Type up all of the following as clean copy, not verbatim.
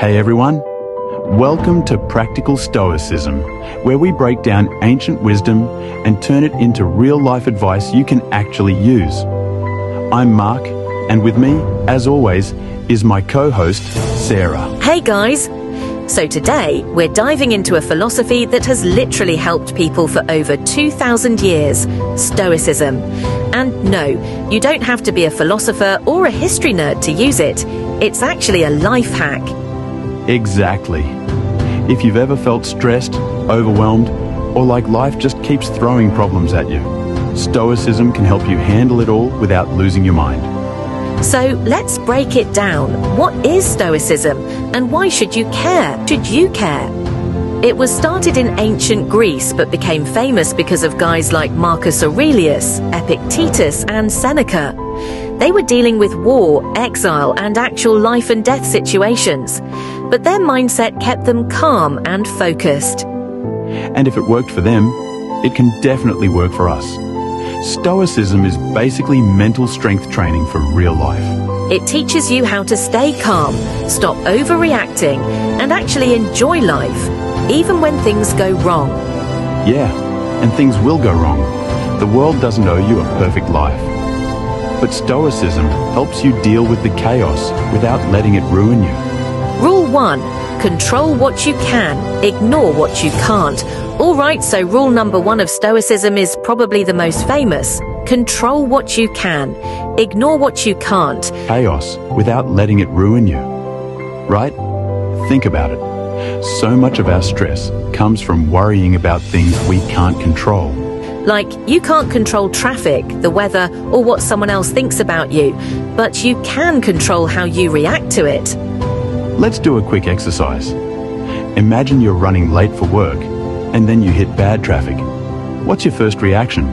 Hey everyone, welcome to Practical Stoicism, where we break down ancient wisdom and turn it into real-life advice you can actually use. I'm Mark, and with me, as always, is my co-host, Sarah. Hey guys! So today, we're diving into a philosophy that has literally helped people for over 2,000 years, Stoicism. And no, you don't have to be a philosopher or a history nerd to use it. It's actually a life hack. Exactly. If you've ever felt stressed, overwhelmed, or like life just keeps throwing problems at you, Stoicism can help you handle it all without losing your mind. So let's break it down. What is Stoicism and why should you care? Should you care? It was started in ancient Greece but became famous because of guys like Marcus Aurelius, Epictetus and Seneca. They were dealing with war, exile and actual life and death situations. But their mindset kept them calm and focused. And if it worked for them, it can definitely work for us. Stoicism is basically mental strength training for real life. It teaches you how to stay calm, stop overreacting, and actually enjoy life, even when things go wrong. Yeah, and things will go wrong. The world doesn't owe you a perfect life. But Stoicism helps you deal with the chaos without letting it ruin you. Rule 1. Control what you can, ignore what you can't. Alright, so rule number 1 of Stoicism is probably the most famous. Control what you can, ignore what you can't. Chaos without letting it ruin you. Right? Think about it. So much of our stress comes from worrying about things we can't control. Like, you can't control traffic, the weather, or what someone else thinks about you, but you can control how you react to it. Let's do a quick exercise. Imagine you're running late for work, and then you hit bad traffic. What's your first reaction?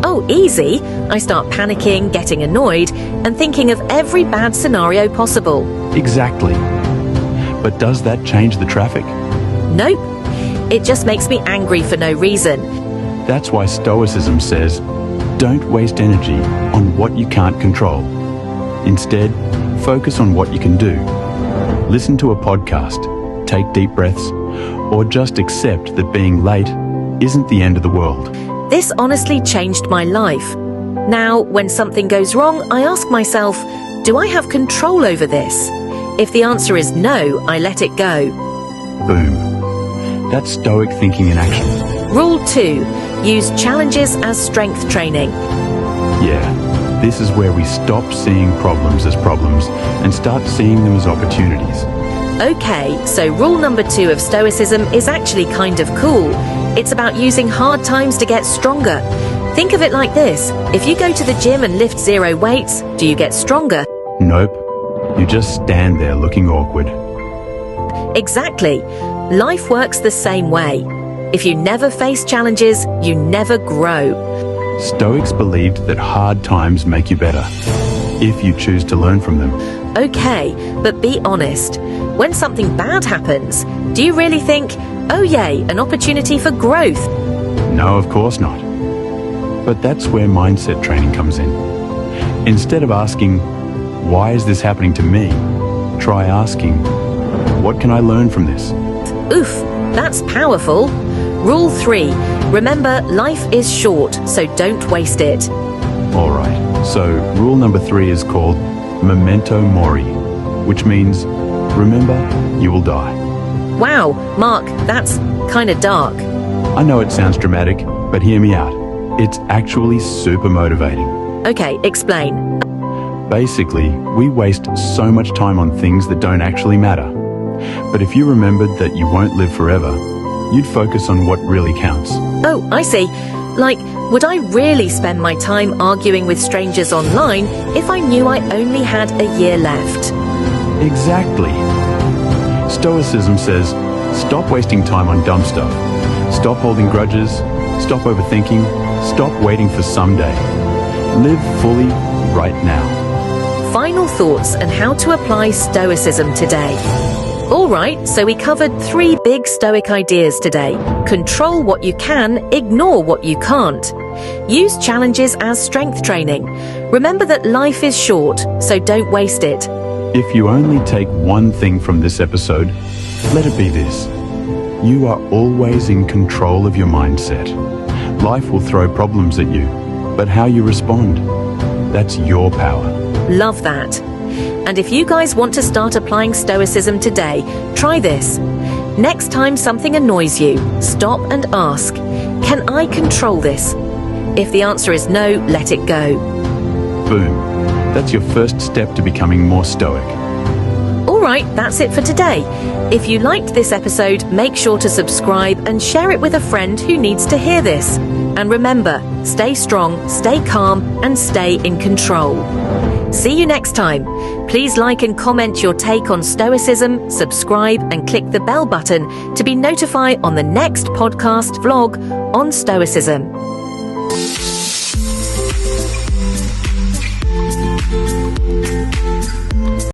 Oh, easy. I start panicking, getting annoyed, and thinking of every bad scenario possible. Exactly. But does that change the traffic? Nope. It just makes me angry for no reason. That's why Stoicism says, don't waste energy on what you can't control. Instead, focus on what you can do. Listen to a podcast, take deep breaths, or just accept that being late isn't the end of the world. This honestly changed my life. Now, when something goes wrong, I ask myself, do I have control over this? If the answer is no, I let it go. Boom. That's Stoic thinking in action. Rule 2. Use challenges as strength training. Yeah, this is where we stop seeing problems as problems and start seeing them as opportunities. Okay, so rule number 2 of Stoicism is actually kind of cool. It's about using hard times to get stronger. Think of it like this. If you go to the gym and lift 0 weights, do you get stronger? Nope. You just stand there looking awkward. Exactly. Life works the same way. If you never face challenges, you never grow. Stoics believed that hard times make you better, if you choose to learn from them. Okay, but be honest. When something bad happens, do you really think, oh yay, an opportunity for growth? No, of course not. But that's where mindset training comes in. Instead of asking, why is this happening to me? Try asking, what can I learn from this? Oof, that's powerful. Rule 3. Remember, life is short, so don't waste it. All right, so rule number 3 is called memento mori, which means, remember, you will die. Wow, Mark, that's kind of dark. I know it sounds dramatic, but hear me out. It's actually super motivating. Okay, explain. Basically, we waste so much time on things that don't actually matter. But if you remembered that you won't live forever, you'd focus on what really counts. Oh, I see. Like, would I really spend my time arguing with strangers online if I knew I only had a year left? Exactly. Stoicism says, stop wasting time on dumb stuff. Stop holding grudges. Stop overthinking. Stop waiting for someday. Live fully right now. Final thoughts on how to apply Stoicism today. Alright, so we covered 3 big Stoic ideas today. Control what you can, ignore what you can't. Use challenges as strength training. Remember that life is short, so don't waste it. If you only take one thing from this episode, let it be this. You are always in control of your mindset. Life will throw problems at you, but how you respond, that's your power. Love that. And if you guys want to start applying Stoicism today, try this. Next time something annoys you, stop and ask, can I control this? If the answer is no, let it go. Boom. That's your first step to becoming more stoic. All right, that's it for today. If you liked this episode, make sure to subscribe and share it with a friend who needs to hear this. And remember, stay strong, stay calm, and stay in control. See you next time. Please like and comment your take on Stoicism, subscribe, and click the bell button to be notified on the next podcast vlog on Stoicism.